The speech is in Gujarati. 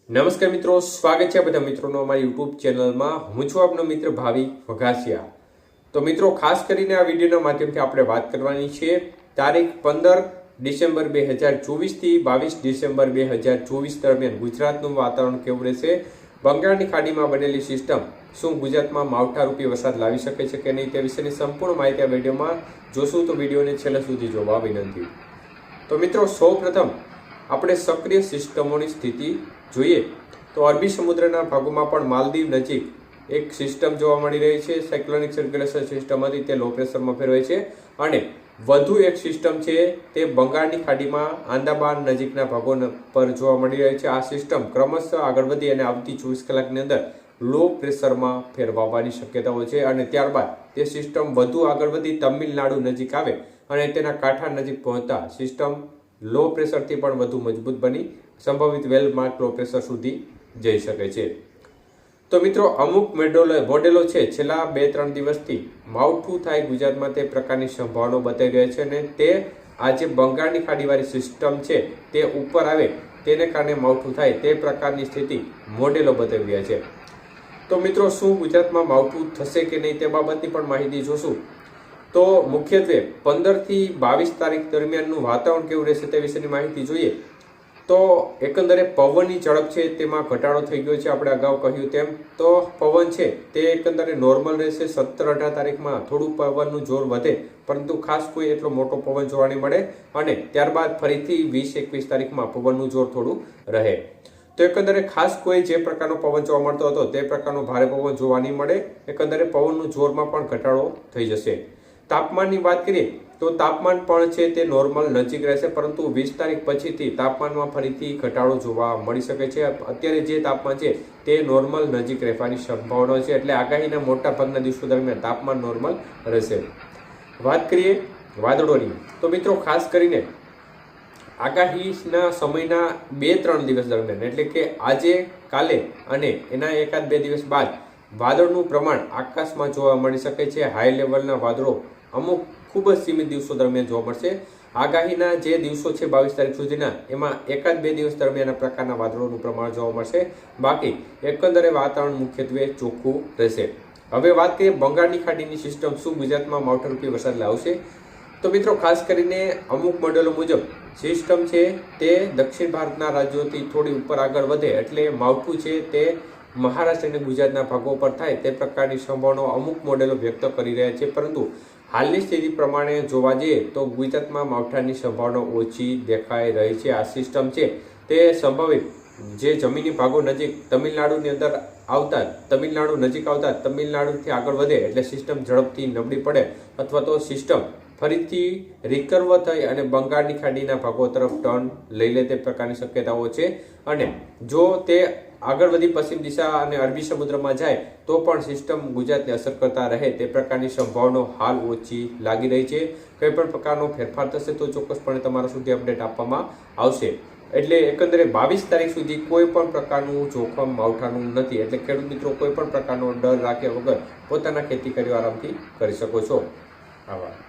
નમસ્કાર મિત્રો, સ્વાગત છે બધા મિત્રોનો અમારી યુટ્યુબ ચેનલમાં। હું છું આપનો મિત્ર ભાવિ વઘાસિયા। તો મિત્રો, ખાસ કરીને આ વિડીયોના માધ્યમથી આપણે વાત કરવાની છે તારીખ 15 ડિસેમ્બર 2024 થી 22 ડિસેમ્બર 2024 દરમિયાન ગુજરાતનું વાતાવરણ કેવું રહેશે, બંગાળની ખાડીમાં બનેલી સિસ્ટમ શું ગુજરાતમાં માવઠારૂપી વરસાદ લાવી શકે છે કે નહીં તે વિશેની સંપૂર્ણ માહિતી આ વિડીયોમાં જોશું, તો વિડીયોને છેલ્લે સુધી જોવા વિનંતી। તો મિત્રો, સૌપ્રથમ આપણે સક્રિય સિસ્ટમોની સ્થિતિ જોઈએ તો અરબી સમુદ્રના ભાગોમાં પણ માલદીવ નજીક એક સિસ્ટમ જોવા મળી રહી છે। સાયક્લોનિક સર્ક્યુલેશન સિસ્ટમ હતી તે લો પ્રેશરમાં ફેરવાય છે અને વધુ એક સિસ્ટમ છે તે બંગાળની ખાડીમાં આંદામાન નજીકના ભાગો પર જોવા મળી રહી છે। આ સિસ્ટમ ક્રમશઃ આગળ વધી અને આવતી 24 કલાકની અંદર લો પ્રેશરમાં ફેરવાવાની શક્યતાઓ છે અને ત્યારબાદ તે સિસ્ટમ વધુ આગળ વધી તમિલનાડુ નજીક આવે અને તેના કાંઠા નજીક પહોંચતા સિસ્ટમ લો પ્રેશરથી પણ વધુ મજબૂત બની સંભવિત વેલ માર્ક લો પ્રેશર સુધી જઈ શકે છે। તો મિત્રો, અમુક મોડેલો છે છેલ્લા 2-3 દિવસથી માવઠું થાય ગુજરાતમાં તે પ્રકારની સંભાવનાઓ બતાવી રહ્યા છે અને તે આજે બંગાળની ખાડીવાળી સિસ્ટમ છે તે ઉપર આવે તેને કારણે માવઠું થાય તે પ્રકારની સ્થિતિ મોડેલો બતાવી રહ્યા છે। તો મિત્રો, શું ગુજરાતમાં માવઠું થશે કે નહીં તે બાબતની પણ માહિતી જોશું। તો મુખ્યત્વે 15 થી 22 તારીખ દરમિયાનનું વાતાવરણ કેવું રહેશે તે વિશેની માહિતી જોઈએ તો એકંદરે પવનની ઝડપ છે તેમાં ઘટાડો થઈ ગયો છે। આપણે અગાઉ કહ્યું તેમ તો પવન છે તે એકંદરે નોર્મલ રહેશે। 17-18 તારીખમાં થોડું પવનનું જોર વધે પરંતુ ખાસ કોઈ એટલો મોટો પવન જોવા નહીં મળે અને ત્યારબાદ ફરીથી 20-21 તારીખમાં પવનનું જોર થોડું રહે। તો એકંદરે ખાસ કોઈ જે પ્રકારનો પવન જોવા મળતો હતો તે પ્રકારનો ભારે પવન જોવા નહીં મળે। એકંદરે પવનનું જોરમાં પણ ઘટાડો થઈ જશે। તાપમાનની વાત કરીએ તો તાપમાન પણ છે તે નોર્મલ નજીક રહેશે પરંતુ 20 તારીખ પછીથી તાપમાનમાં ફરીથી ઘટાડો જોવા મળી શકે છે। અત્યારે જે તાપમાન છે તે નોર્મલ નજીક રહેવાની સંભાવના છે એટલે આગાહીના મોટા ભાગના દિવસો દરમિયાન તાપમાન નોર્મલ રહેશે। વાત કરીએ વાદળોની તો મિત્રો, ખાસ કરીને આગાહીના સમયના 2-3 દિવસ દરમિયાન એટલે કે આજે, કાલે અને એના 1-2 દિવસ બાદ વાદળનું પ્રમાણ આકાશમાં જોવા મળી શકે છે। હાઈ લેવલના વાદળો અમુક ખૂબ જ સીમિત દિવસો દરમિયાન જોવા મળશે। આગાહીના જે દિવસો છે 22 તારીખ સુધીના એમાં 1-2 દિવસ દરમિયાન આ પ્રકારના વાદળોનું પ્રમાણ જોવા મળશે। બાકી એકંદરે વાતાવરણ મુખ્યત્વે ચોખ્ખું રહેશે। હવે વાત કરીએ બંગાળની ખાડીની સિસ્ટમ શું ગુજરાતમાં માવઠારૂપી વરસાદ લાવશે તો મિત્રો, ખાસ કરીને અમુક મોડેલો મુજબ સિસ્ટમ છે તે દક્ષિણ ભારતના રાજ્યોથી થોડી ઉપર આગળ વધે એટલે માવઠું છે તે મહારાષ્ટ્ર અને ગુજરાતના ભાગો પર થાય તે પ્રકારની સંભાવનાઓ અમુક મોડેલો વ્યક્ત કરી રહ્યા છે પરંતુ હાલની સ્થિતિ પ્રમાણે જોવા જઈએ તો ગુજરાતમાં માવઠાની સંભાવના ઓછી દેખાઈ રહી છે। આ સિસ્ટમ છે તે સંભવિત જે જમીની ભાગો નજીક તમિલનાડુની અંદર આવતા તમિલનાડુથી આગળ વધે એટલે સિસ્ટમ ઝડપથી નબળી પડે અથવા તો સિસ્ટમ ફરીથી રિકવર થઈ અને બંગાળની ખાડીના ભાગો તરફ ટર્ન લઈ લે તે પ્રકારની શક્યતાઓ છે અને જો તે આગળ વધી પશ્ચિમ દિશા અને અરબી સમુદ્રમાં જાય તો પણ સિસ્ટમ ગુજરાતને અસર કરતા રહે તે પ્રકારની સંભાવનાઓ હાલ ઓછી લાગી રહી છે। કોઈ પણ પ્રકારનો ફેરફાર થશે તો ચોક્કસપણે તમારા સુધી અપડેટ આપવામાં આવશે। એટલે એકંદરે 22 તારીખ સુધી કોઈ પણ પ્રકારનું જોખમ માવઠાનું નથી એટલે ખેડૂત મિત્રો કોઈ પણ પ્રકારનો ડર રાખ્યા વગર પોતાના ખેતી કાર્યો આરામથી કરી શકો છો। આભાર।